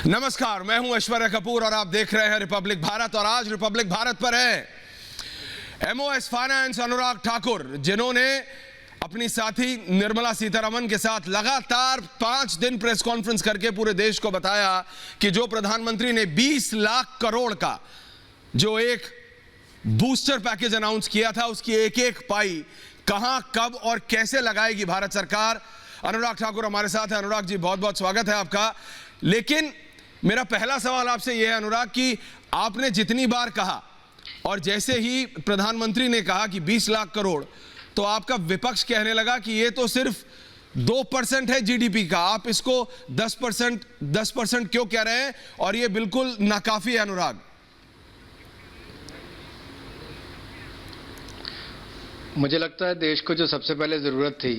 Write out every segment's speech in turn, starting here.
नमस्कार, मैं हूं ऐश्वर्या कपूर और आप देख रहे हैं रिपब्लिक भारत। और आज रिपब्लिक भारत पर है एमओएस फाइनेंस अनुराग ठाकुर, जिन्होंने अपनी साथी निर्मला सीतारमण के साथ लगातार 5 दिन प्रेस कॉन्फ्रेंस करके पूरे देश को बताया कि जो प्रधानमंत्री ने 20 लाख करोड़ का जो एक बूस्टर पैकेज अनाउंस किया था, उसकी एक एक पाई कहां, कब और कैसे लगाएगी भारत सरकार। अनुराग ठाकुर हमारे साथ है। अनुराग जी, बहुत बहुत स्वागत है आपका। लेकिन मेरा पहला सवाल आपसे यह है अनुराग कि आपने जितनी बार कहा और जैसे ही प्रधानमंत्री ने कहा कि 20 लाख करोड़, तो आपका विपक्ष कहने लगा कि ये तो सिर्फ 2% है जीडीपी का, आप इसको 10% क्यों कह रहे हैं और ये बिल्कुल नाकाफी है। अनुराग, मुझे लगता है देश को जो सबसे पहले जरूरत थी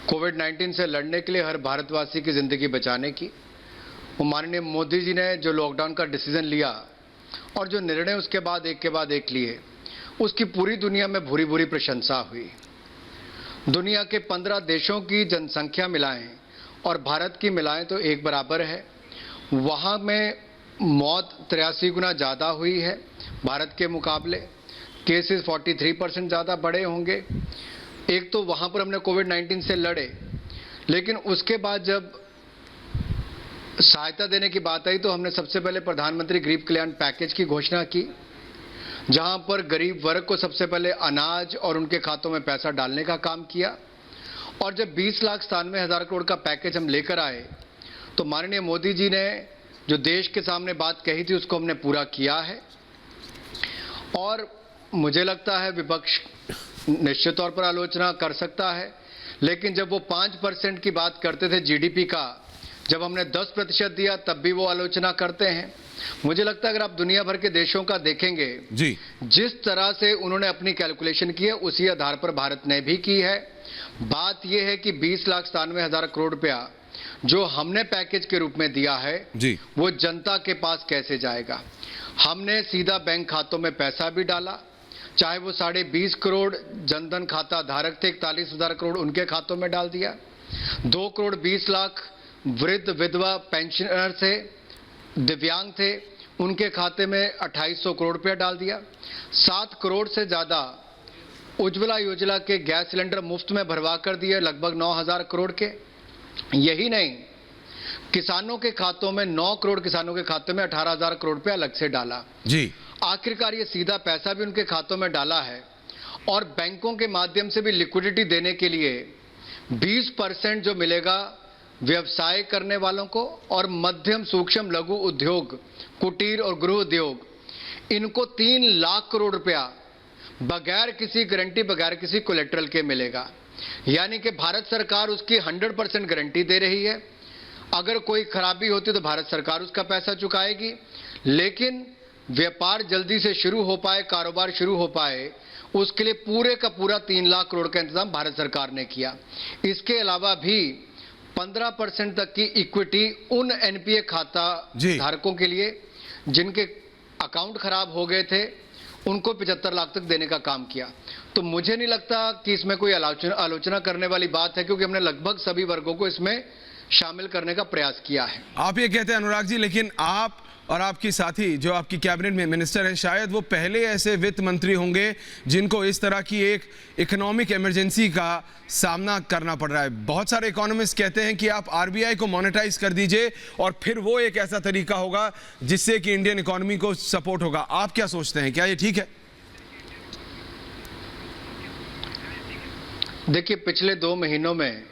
कोविड-19 से लड़ने के लिए, हर भारतवासी की जिंदगी बचाने की, वो माननीय मोदी जी ने जो लॉकडाउन का डिसीजन लिया और जो निर्णय उसके बाद एक लिए, उसकी पूरी दुनिया में भूरी भूरी प्रशंसा हुई। दुनिया के 15 देशों की जनसंख्या मिलाएं और भारत की मिलाएं तो एक बराबर है। वहाँ में मौत 83 गुना ज़्यादा हुई है भारत के मुकाबले, केसेस 43% ज़्यादा बढ़े होंगे। एक तो वहाँ पर हमने कोविड-19 से लड़े, लेकिन उसके बाद जब सहायता देने की बात आई तो हमने सबसे पहले प्रधानमंत्री गरीब कल्याण पैकेज की घोषणा की, जहां पर गरीब वर्ग को सबसे पहले अनाज और उनके खातों में पैसा डालने का काम किया। और जब 20,97,000 करोड़ का पैकेज हम लेकर आए तो माननीय मोदी जी ने जो देश के सामने बात कही थी उसको हमने पूरा किया है। और मुझे लगता है विपक्ष निश्चित तौर पर आलोचना कर सकता है, लेकिन जब वो 5% की बात करते थे जीडीपी का, जब हमने 10% दिया तब भी वो आलोचना करते हैं। मुझे लगता है अगर आप दुनिया भर के देशों का देखेंगे जी, जिस तरह से उन्होंने अपनी कैलकुलेशन की है उसी आधार पर भारत ने भी की है। बात यह है कि 20,97,000 करोड़ रुपया जो हमने पैकेज के रूप में दिया है जी, वो जनता के पास कैसे जाएगा। हमने सीधा बैंक खातों में पैसा भी डाला, चाहे वो 20.5 करोड़ जनधन खाता धारक थे, 41,000 करोड़ उनके खातों में डाल दिया। 2 करोड़ 20 लाख वृद्ध विधवा पेंशनर थे, दिव्यांग थे, उनके खाते में 2800 करोड़ रुपया डाल दिया। 7 करोड़ से ज़्यादा उज्ज्वला योजना के गैस सिलेंडर मुफ्त में भरवा कर दिए, लगभग 9,000 करोड़ के। यही नहीं, किसानों के खातों में 9 करोड़ किसानों के खाते में 18,000 करोड़ रुपया अलग से डाला जी। आखिरकार ये सीधा पैसा भी उनके खातों में डाला है और बैंकों के माध्यम से भी लिक्विडिटी देने के लिए 20% जो मिलेगा व्यवसाय करने वालों को और मध्यम सूक्ष्म लघु उद्योग, कुटीर और गृह उद्योग, इनको 3 लाख करोड़ रुपया बगैर किसी गारंटी, बगैर किसी कोलेट्रल के मिलेगा। यानी कि भारत सरकार उसकी 100% गारंटी दे रही है। अगर कोई खराबी होती तो भारत सरकार उसका पैसा चुकाएगी, लेकिन व्यापार जल्दी से शुरू हो पाए, कारोबार शुरू हो पाए, उसके लिए पूरे का पूरा 3 लाख करोड़ का इंतजाम भारत सरकार ने किया। इसके अलावा भी 15% तक की इक्विटी उन एनपीए खाता धारकों के लिए जिनके अकाउंट खराब हो गए थे, उनको 75 लाख तक देने का काम किया। तो मुझे नहीं लगता कि इसमें कोई आलोचना करने वाली बात है, क्योंकि हमने लगभग सभी वर्गों को इसमें शामिल करने का प्रयास किया है। आप ये कहते हैं अनुराग जी, लेकिन आप और आपकी साथी जो आपकी कैबिनेट में मिनिस्टर हैं, शायद वो पहले ऐसे वित्त मंत्री होंगे जिनको इस तरह की एक इकोनॉमिक इमरजेंसी का सामना करना पड़ रहा है। बहुत सारे इकोनॉमिस्ट कहते हैं कि आप आरबीआई को मोनेटाइज कर दीजिए और फिर वो एक ऐसा तरीका होगा जिससे कि इंडियन इकोनॉमी को सपोर्ट होगा। आप क्या सोचते हैं, क्या ये ठीक है? देखिए, पिछले 2 महीनों में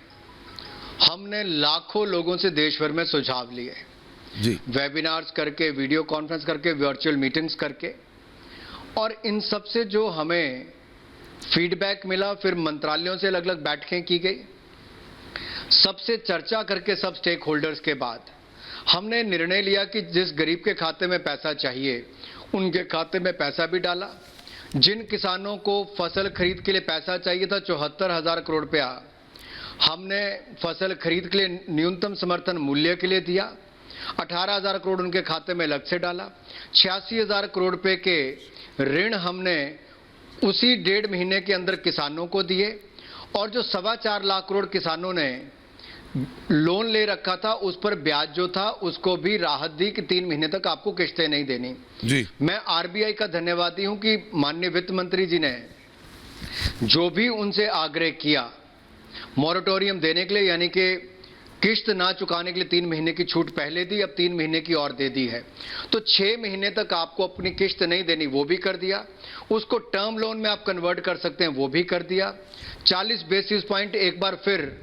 हमने लाखों लोगों से देश भर में सुझाव लिए जी, वेबिनार्स करके, वीडियो कॉन्फ्रेंस करके, वर्चुअल मीटिंग्स करके, और इन सब से जो हमें फीडबैक मिला, फिर मंत्रालयों से अलग अलग बैठकें की गई, सबसे चर्चा करके सब स्टेक होल्डर्स के बाद हमने निर्णय लिया कि जिस गरीब के खाते में पैसा चाहिए उनके खाते में पैसा भी डाला। जिन किसानों को फसल खरीद के लिए पैसा चाहिए था, 74,000 करोड़ रुपया हमने फसल खरीद के लिए न्यूनतम समर्थन मूल्य के लिए दिया। 18,000 करोड़ उनके खाते में अलग से डाला। 86,000 करोड़ रुपए के ऋण हमने उसी 1.5 महीने के अंदर किसानों को दिए। और जो 4.25 लाख करोड़ किसानों ने लोन ले रखा था उस पर ब्याज जो था उसको भी राहत दी कि 3 महीने तक आपको किस्तें नहीं देनी। जी मैं आरबीआई का धन्यवादी हूं कि माननीय वित्त मंत्री जी ने जो भी उनसे आग्रह किया मॉरेटोरियम देने के लिए, यानी कि किस्त ना चुकाने के लिए 3 महीने की छूट पहले दी, अब 3 महीने की और दे दी है, तो 6 महीने तक आपको अपनी किस्त नहीं देनी वो भी कर दिया। उसको टर्म लोन में आप कन्वर्ट कर सकते हैं वो भी कर दिया। 40 बेसिस पॉइंट एक बार फिर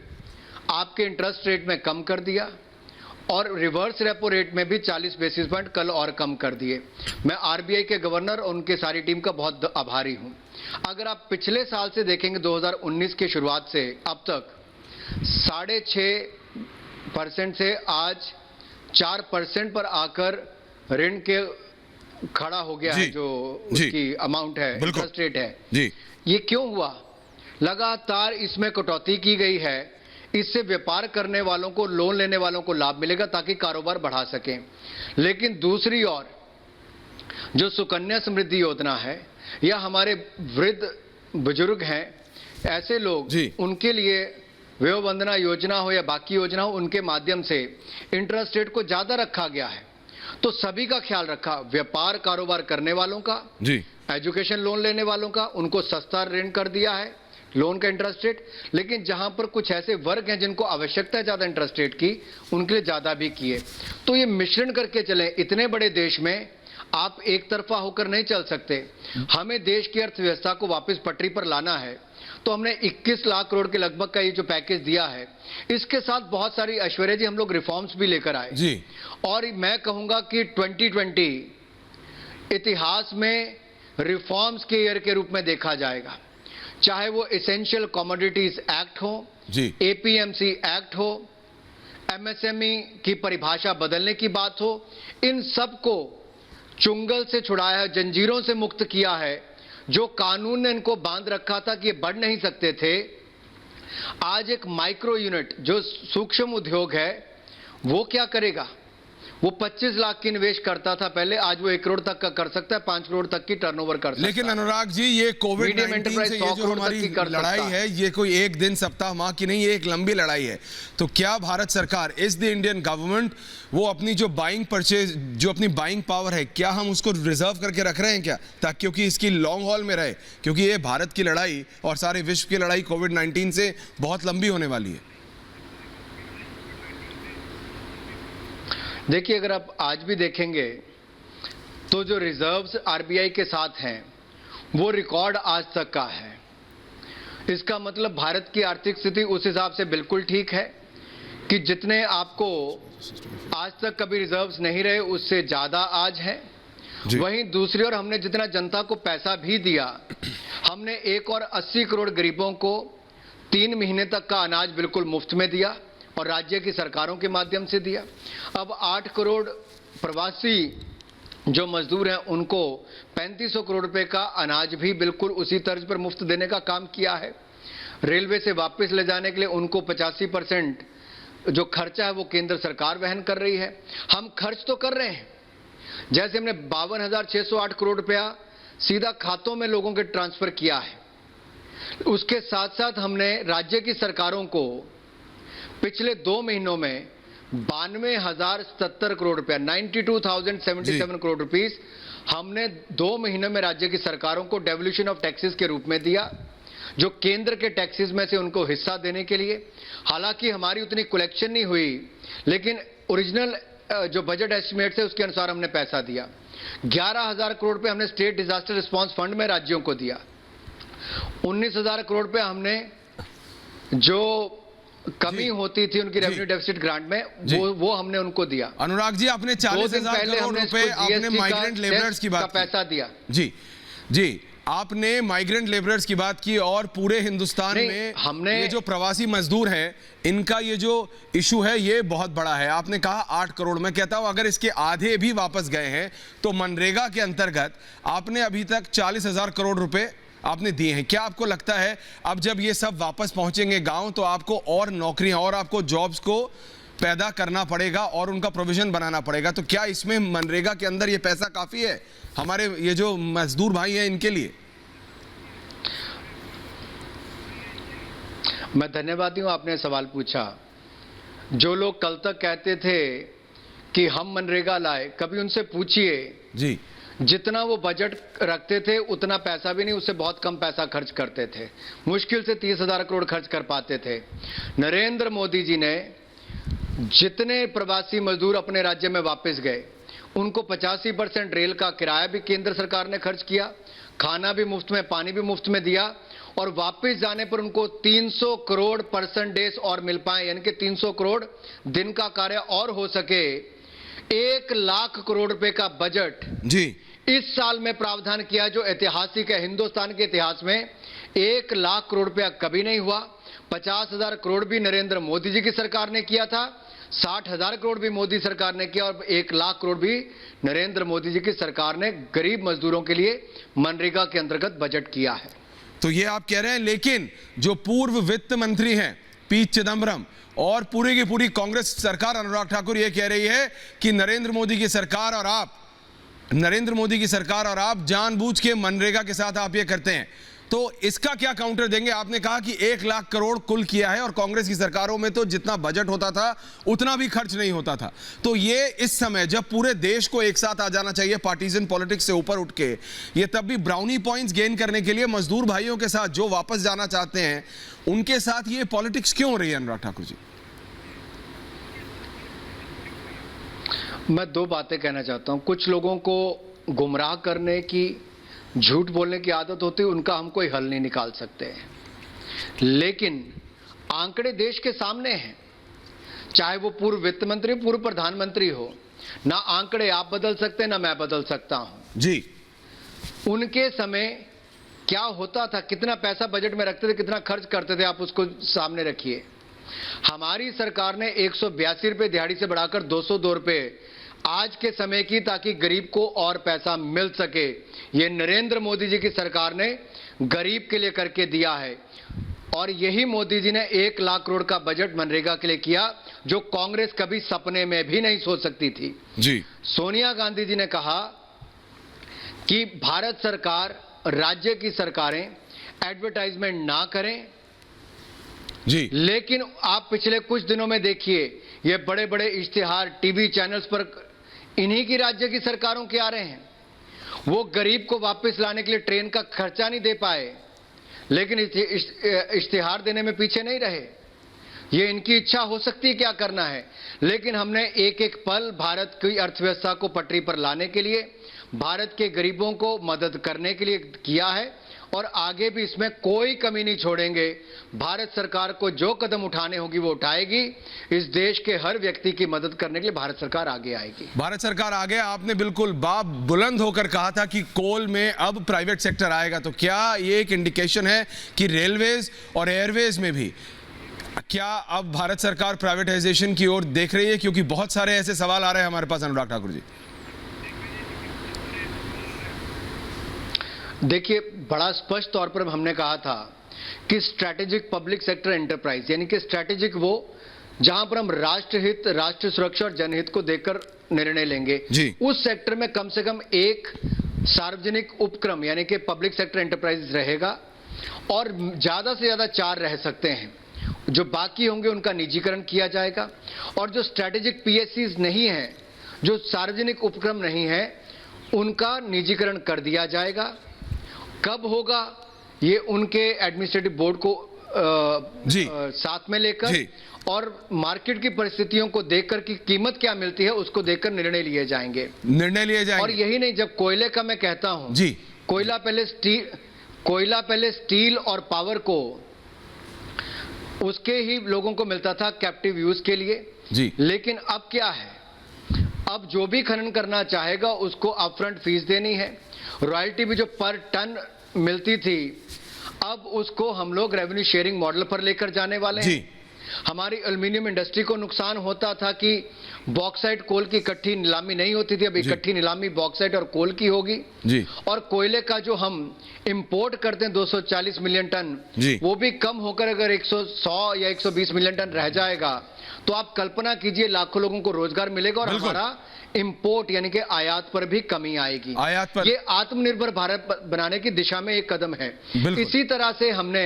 आपके इंटरेस्ट रेट में कम कर दिया और रिवर्स रेपो रेट में भी 40 बेसिस पॉइंट कल और कम कर दिए। मैं आरबीआई के गवर्नर और उनके सारी टीम का बहुत आभारी हूं। अगर आप पिछले साल से देखेंगे 2019 की शुरुआत से अब तक 6.5% से आज 4% पर आकर ऋण के खड़ा हो गया है, जो उसकी अमाउंट है, इंटरेस्ट रेट है जी। ये क्यों हुआ? लगातार इसमें कटौती की गई है। इससे व्यापार करने वालों को, लोन लेने वालों को लाभ मिलेगा ताकि कारोबार बढ़ा सकें। लेकिन दूसरी ओर जो सुकन्या समृद्धि योजना है या हमारे वृद्ध बुजुर्ग हैं, ऐसे लोग, उनके लिए वयोवंदना योजना हो या बाकी योजना हो, उनके माध्यम से इंटरेस्ट रेट को ज्यादा रखा गया है। तो सभी का ख्याल रखा, व्यापार कारोबार करने वालों का, एजुकेशन लोन लेने वालों का, उनको सस्ता ऋण कर दिया है, लोन का इंटरेस्ट रेट। लेकिन जहां पर कुछ ऐसे वर्ग हैं जिनको आवश्यकता है ज्यादा इंटरेस्ट रेट की, उनके लिए ज्यादा भी किए। तो ये मिश्रण करके चले। इतने बड़े देश में आप एक तरफा होकर नहीं चल सकते। हमें देश की अर्थव्यवस्था को वापस पटरी पर लाना है, तो हमने 21 लाख करोड़ के लगभग का ये जो पैकेज दिया है, इसके साथ बहुत सारी, ऐश्वर्या जी, हम लोग रिफॉर्म्स भी लेकर आए जी। और मैं कहूंगा कि 2020 इतिहास में रिफॉर्म्स के ईयर के रूप में देखा जाएगा। चाहे वो एसेंशियल कमोडिटीज एक्ट हो, एपीएमसी एक्ट हो, एमएसएमई की परिभाषा बदलने की बात हो, इन सबको चुंगल से छुड़ाया है, जंजीरों से मुक्त किया है। जो कानून ने इनको बांध रखा था कि ये बढ़ नहीं सकते थे, आज एक माइक्रो यूनिट जो सूक्ष्म उद्योग है वो क्या करेगा? वो 25 लाख की निवेश करता था पहले, आज वो 1 करोड़ तक का कर सकता है, 5 करोड़ तक की टर्नओवर कर सकता है। लेकिन अनुराग जी, ये कोविड-19 से ये जो हमारी लड़ाई है, ये कोई एक दिन, सप्ताह, माह की नहीं, ये एक लंबी लड़ाई है। तो क्या भारत सरकार, इज द इंडियन गवर्नमेंट, वो अपनी जो बाइंग परचेज, जो अपनी बाइंग पावर है, क्या हम उसको रिजर्व करके रख रहे हैं क्या, ताकि क्योंकि इसकी लॉन्ग हॉल में रहे? क्योंकि ये भारत की लड़ाई और सारे विश्व की लड़ाई कोविड-19 से बहुत लंबी होने वाली है। देखिए, अगर आप आज भी देखेंगे तो जो रिजर्व्स आरबीआई के साथ हैं वो रिकॉर्ड आज तक का है। इसका मतलब भारत की आर्थिक स्थिति उस हिसाब से बिल्कुल ठीक है कि जितने आपको आज तक कभी रिजर्व्स नहीं रहे, उससे ज्यादा आज है। वहीं दूसरी ओर हमने जितना जनता को पैसा भी दिया, हमने 1 और 80 करोड़ गरीबों को 3 महीने तक का अनाज बिल्कुल मुफ्त में दिया और राज्य की सरकारों के माध्यम से दिया। अब 8 करोड़ प्रवासी जो मजदूर हैं उनको 3500 करोड़ रुपए का अनाज भी बिल्कुल उसी तर्ज पर मुफ्त देने का काम किया है। रेलवे से वापस ले जाने के लिए उनको 85% जो खर्चा है वो केंद्र सरकार वहन कर रही है। हम खर्च तो कर रहे हैं, जैसे हमने 52,608 करोड़ रुपया सीधा खातों में लोगों के ट्रांसफर किया है, उसके साथ साथ हमने राज्य की सरकारों को पिछले 2 महीनों में 92,077 करोड़ रुपया, 92,077 करोड़ रुपीस हमने 2 महीनों में राज्य की सरकारों को डेवल्यूशन ऑफ टैक्सेस के रूप में दिया, जो केंद्र के टैक्सेस में से उनको हिस्सा देने के लिए। हालांकि हमारी उतनी कलेक्शन नहीं हुई, लेकिन ओरिजिनल जो बजट एस्टिमेट है उसके अनुसार हमने पैसा दिया। 11,000 करोड़ रुपए हमने स्टेट डिजास्टर रिस्पांस फंड में राज्यों को दिया। 19,000 करोड़ रुपए हमने जो कमी होती थी उनकी रेवेन्यू डेफिसिट ग्रांट में, वो हमने उनको दिया। अनुराग जी, आपने 40,000 करोड़ रुपए आपने माइग्रेंट लेबरर्स की बात पैसा दिया। जी, आपने माइग्रेंट लेबरर्स की बात की और पूरे हिंदुस्तान में हमने ये जो प्रवासी मजदूर हैं, इनका ये जो इशू है ये बहुत बड़ा है। आपने कहा 8 करोड़, मैं कहता हूं अगर इसके आधे भी वापस गए हैं तो मनरेगा के अंतर्गत आपने अभी तक 40,000 करोड़ रुपए आपने दिए हैं। क्या आपको लगता है अब जब ये सब वापस पहुंचेंगे गांव तो आपको और नौकरियां और आपको जॉब्स को पैदा करना पड़ेगा और उनका प्रोविजन बनाना पड़ेगा? तो क्या इसमें मनरेगा के अंदर ये पैसा काफी है हमारे ये जो मजदूर भाई हैं इनके लिए? मैं धन्यवादी हूं, आपने सवाल पूछा। जो लोग कल तक कहते थे कि हम मनरेगा लाए, कभी उनसे पूछिए जी, जितना वो बजट रखते थे उतना पैसा भी नहीं, उससे बहुत कम पैसा खर्च करते थे। मुश्किल से 30,000 करोड़ खर्च कर पाते थे। नरेंद्र मोदी जी ने जितने प्रवासी मजदूर अपने राज्य में वापस गए उनको 85% रेल का किराया भी केंद्र सरकार ने खर्च किया, खाना भी मुफ्त में, पानी भी मुफ्त में दिया, और वापस जाने पर उनको 300 करोड़ पर्सन डेज और मिल पाए, यानी कि 300 करोड़ दिन का कार्य और हो सके। 1 लाख करोड़ रुपए का बजट जी, इस साल में प्रावधान किया जो ऐतिहासिक है। हिंदुस्तान के इतिहास में 1 लाख करोड़ रुपया कभी नहीं हुआ। 50,000 करोड़ भी नरेंद्र मोदी जी की सरकार ने किया था, 60,000 करोड़ भी मोदी सरकार ने किया, और 1 लाख करोड़ भी नरेंद्र मोदी जी की सरकार ने गरीब मजदूरों के लिए मनरेगा के अंतर्गत बजट किया है। तो ये आप कह रहे हैं, लेकिन जो पूर्व वित्त मंत्री हैं पी चिदम्बरम और पूरी की पूरी कांग्रेस सरकार, अनुराग ठाकुर, ये कह रही है कि नरेंद्र मोदी की सरकार और आप जानबूझ के मनरेगा के साथ आप ये करते हैं। तो इसका क्या काउंटर देंगे? आपने कहा कि 1 लाख करोड़ कुल किया है और कांग्रेस की सरकारों में तो जितना बजट होता था उतना भी खर्च नहीं होता था। तो ये इस समय जब पूरे देश को एक साथ आ जाना चाहिए पार्टीजन पॉलिटिक्स से ऊपर उठ के, ये तब भी ब्राउनी पॉइंट्स गेन करने के लिए मजदूर भाइयों के साथ जो वापस जाना चाहते हैं उनके साथ ये पॉलिटिक्स क्यों हो रही है अनुराग ठाकुर जी? मैं 2 बातें कहना चाहता हूं। कुछ लोगों को गुमराह करने की, झूठ बोलने की आदत होती है, उनका हम कोई हल नहीं निकाल सकते, लेकिन आंकड़े देश के सामने हैं। चाहे वो पूर्व वित्त मंत्री, पूर्व प्रधानमंत्री हो, ना आंकड़े आप बदल सकते ना मैं बदल सकता हूं जी। उनके समय क्या होता था, कितना पैसा बजट में रखते थे, कितना खर्च करते थे, आप उसको सामने रखिए। हमारी सरकार ने 182 रुपए दिहाड़ी से बढ़ाकर 202 रुपए आज के समय की, ताकि गरीब को और पैसा मिल सके। ये नरेंद्र मोदी जी की सरकार ने गरीब के लिए करके दिया है, और यही मोदी जी ने 1 लाख करोड़ का बजट मनरेगा के लिए किया, जो कांग्रेस कभी सपने में भी नहीं सोच सकती थी जी। सोनिया गांधी जी ने कहा कि भारत सरकार, राज्य की सरकारें एडवर्टाइजमेंट ना करें, जी, लेकिन आप पिछले कुछ दिनों में देखिए ये बड़े बड़े इश्तिहार टीवी चैनल्स पर इन्हीं की राज्य की सरकारों के आ रहे हैं। वो गरीब को वापस लाने के लिए ट्रेन का खर्चा नहीं दे पाए, लेकिन इश्तिहार देने में पीछे नहीं रहे। ये इनकी इच्छा हो सकती है क्या करना है, लेकिन हमने एक एक पल भारत की अर्थव्यवस्था को पटरी पर लाने के लिए, भारत के गरीबों को मदद करने के लिए किया है, और आगे भी इसमें कोई कमी नहीं छोड़ेंगे। भारत सरकार को जो कदम उठाने होगी वो उठाएगी। इस देश के हर व्यक्ति की मदद करने के लिए भारत सरकार आगे आएगी। भारत सरकार आगे। आपने बिल्कुल बाप बुलंद होकर कहा था कि कोल में अब प्राइवेट सेक्टर आएगा, तो क्या ये एक इंडिकेशन है कि रेलवेज और एयरवेज में भी क्या अब भारत सरकार प्राइवेटाइजेशन की ओर देख रही है? क्योंकि बहुत सारे ऐसे सवाल आ रहे हैं हमारे पास अनुराग ठाकुर जी। देखिए, बड़ा स्पष्ट तौर पर हमने कहा था कि स्ट्रैटेजिक पब्लिक सेक्टर एंटरप्राइज, यानी कि स्ट्रैटेजिक वो जहां पर हम राष्ट्रहित, राष्ट्र सुरक्षा और जनहित को देखकर निर्णय लेंगे, उस सेक्टर में कम से कम एक सार्वजनिक उपक्रम यानी कि पब्लिक सेक्टर एंटरप्राइज रहेगा, और ज्यादा से ज्यादा 4 रह सकते हैं। जो बाकी होंगे उनका निजीकरण किया जाएगा, और जो स्ट्रैटेजिक पीएससीज नहीं है, जो सार्वजनिक उपक्रम नहीं है, उनका निजीकरण कर दिया जाएगा। कब होगा ये उनके एडमिनिस्ट्रेटिव बोर्ड को साथ में लेकर और मार्केट की परिस्थितियों को देखकर कि कीमत क्या मिलती है उसको देखकर निर्णय लिए जाएंगे। और यही नहीं, जब कोयले का मैं कहता हूं जी, कोयला पहले स्टील और पावर को उसके ही लोगों को मिलता था कैप्टिव यूज के लिए जी, लेकिन अब क्या है, अब जो भी खनन करना चाहेगा उसको अपफ्रंट फीस देनी है। रॉयल्टी भी जो पर टन मिलती थी, अब उसको हम लोग रेवेन्यू शेयरिंग मॉडल पर लेकर जाने वाले हैं। हमारी एल्युमिनियम इंडस्ट्री को नुकसान होता था कि बॉक्साइट कोल की इकट्ठी नीलामी नहीं होती थी, अब इकट्ठी नीलामी बॉक्साइट और कोल की होगी जी। और कोयले का जो हम इंपोर्ट करते हैं 240 मिलियन टन, वो भी कम होकर अगर 100 या 120 मिलियन टन रह जाएगा, तो आप कल्पना कीजिए लाखों लोगों को रोजगार मिलेगा और हमारा इंपोर्ट यानी कि आयात पर भी कमी आएगी। आयात पर ये आत्मनिर्भर भारत बनाने की दिशा में एक कदम है। इसी तरह से हमने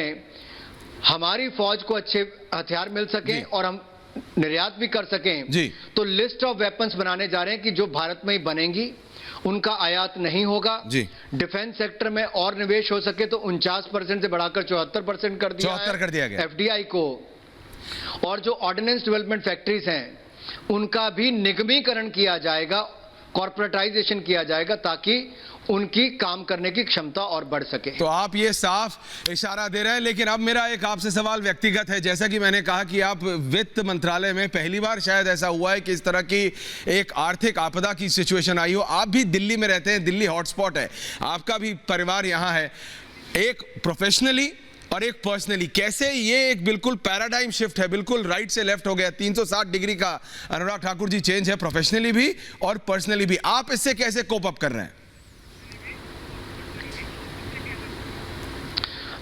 हमारी फौज को अच्छे हथियार मिल सके और हम निर्यात भी कर सकें जी। तो लिस्ट ऑफ वेपन्स बनाने जा रहे हैं कि जो भारत में ही बनेंगी, उनका आयात नहीं होगा। जी। डिफेंस सेक्टर में और निवेश हो सके तो 49% से बढ़ाकर 74% कर दिया 74 कर दिया गया। एफडीआई को। और जो ऑर्डिनेंस डेवलपमेंट फैक्ट्रीज हैं उनका भी निगमीकरण किया जाएगा, कॉर्पोरेटाइजेशन किया जाएगा, ताकि उनकी काम करने की क्षमता और बढ़ सके। तो आप ये साफ इशारा दे रहे हैं। लेकिन अब मेरा एक आपसे सवाल व्यक्तिगत है। जैसा कि मैंने कहा कि आप वित्त मंत्रालय में पहली बार शायद ऐसा हुआ है कि इस तरह की एक आर्थिक आपदा की सिचुएशन आई हो। आप भी दिल्ली में रहते हैं, दिल्ली हॉटस्पॉट है, आपका भी परिवार यहाँ है। एक प्रोफेशनली और एक पर्सनली, कैसे ये एक बिल्कुल पैराडाइम शिफ्ट है, बिल्कुल राइट से लेफ्ट हो गया, 360 डिग्री का अनुराग ठाकुर जी चेंज है, प्रोफेशनली भी और पर्सनली भी। आप इससे कैसे कोप अप कर रहे हैं?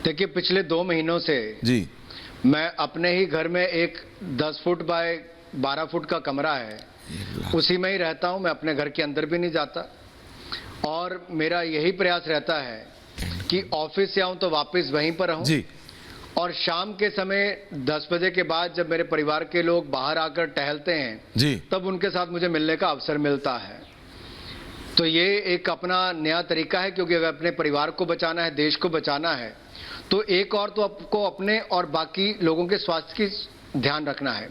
देखिए, पिछले 2 महीनों से जी मैं अपने ही घर में एक 10 फुट बाय 12 फुट का कमरा है, उसी में ही रहता हूं। मैं अपने घर के अंदर भी नहीं जाता और मेरा यही प्रयास रहता है कि ऑफिस से आऊं तो वापस वहीं पर रहूं जी। और शाम के समय 10 बजे के बाद जब मेरे परिवार के लोग बाहर आकर टहलते हैं जी। तब उनके साथ मुझे मिलने का अवसर मिलता है। तो ये एक अपना नया तरीका है, क्योंकि अगर अपने परिवार को बचाना है, देश को बचाना है, तो एक और तो आपको अपने और बाकी लोगों के स्वास्थ्य की ध्यान रखना है।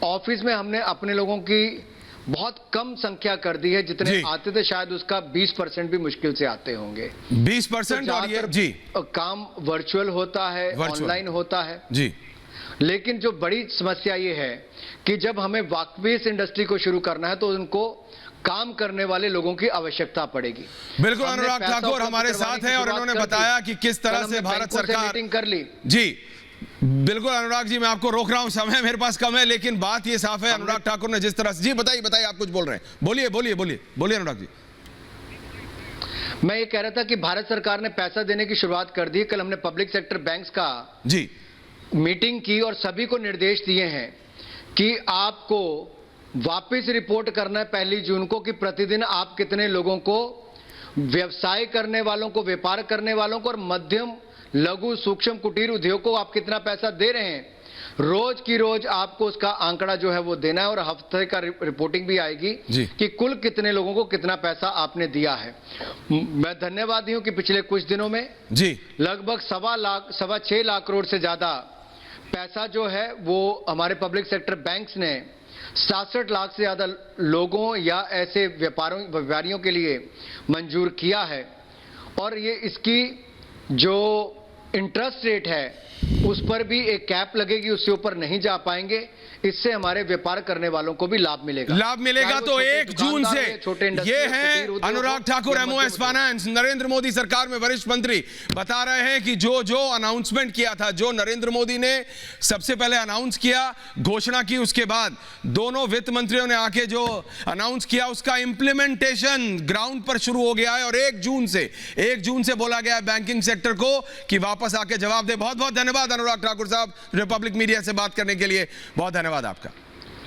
ऑफिस में हमने अपने लोगों की बहुत कम संख्या कर दी है, जितने जी। आते थे शायद उसका 20% भी मुश्किल से आते होंगे। 20% और ये जी काम वर्चुअल होता है, वर्चुअल। ऑनलाइन होता है जी। लेकिन जो बड़ी समस्या ये है कि जब हमें वाकई इस इंडस्ट्री को शुरू करना है तो उनको काम करने वाले लोगों की आवश्यकता पड़ेगी। बिल्कुल, अनुराग ठाकुर हमारे साथ हैं और उन्होंने बताया कि किस तरह से भारत सरकार मीटिंग कर ली। जी बिल्कुल अनुराग जी, मैं आपको रोक रहा हूं, समय मेरे पास कम है, लेकिन बात ये साफ है। अनुराग ठाकुर ने जिस तरह से, जी बताइए, आप कुछ बोल रहे हैं, बोलिए अनुराग जी। मैं ये कह रहा था कि भारत सरकार ने पैसा देने की शुरुआत कर दी। कल हमने पब्लिक सेक्टर बैंक्स का जी मीटिंग की और सभी को निर्देश दिए हैं कि आपको वापस रिपोर्ट करना है 1 जून को कि प्रतिदिन आप कितने लोगों को, व्यवसाय करने वालों को, व्यापार करने वालों को और मध्यम लघु सूक्ष्म कुटीर उद्योग को आप कितना पैसा दे रहे हैं। रोज की रोज आपको उसका आंकड़ा जो है वो देना है और हफ्ते का रिपोर्टिंग भी आएगी कि कुल कितने लोगों को कितना पैसा आपने दिया है। मैं धन्यवादी हूं कि पिछले कुछ दिनों में जी लगभग 6.25 लाख करोड़ से ज्यादा पैसा जो है वो हमारे पब्लिक सेक्टर बैंक्स ने 67 लाख से ज्यादा लोगों या ऐसे व्यापारियों के लिए मंजूर किया है। और ये इसकी जो इंटरेस्ट रेट है उस पर भी एक कैप लगेगी, उससे ऊपर नहीं जा पाएंगे। इससे हमारे व्यापार करने वालों को भी लाभ मिलेगा। तो 1 जून से ये है अनुराग ठाकुर, एमओएस फाइनेंस, नरेंद्र मोदी सरकार में वरिष्ठ मंत्री, बता रहे हैं कि जो अनाउंसमेंट किया था, जो नरेंद्र मोदी ने सबसे पहले अनाउंस किया, घोषणा की, उसके बाद दोनों वित्त मंत्रियों ने आके जो अनाउंस किया उसका इंप्लीमेंटेशन ग्राउंड पर शुरू हो गया है। और 1 जून से बोला गया है बैंकिंग सेक्टर को कि वापस आके जवाब दे। बहुत बहुत धन्यवाद अनुराग ठाकुर साहब, रिपब्लिक मीडिया से बात करने के लिए बहुत धन्यवाद आपका।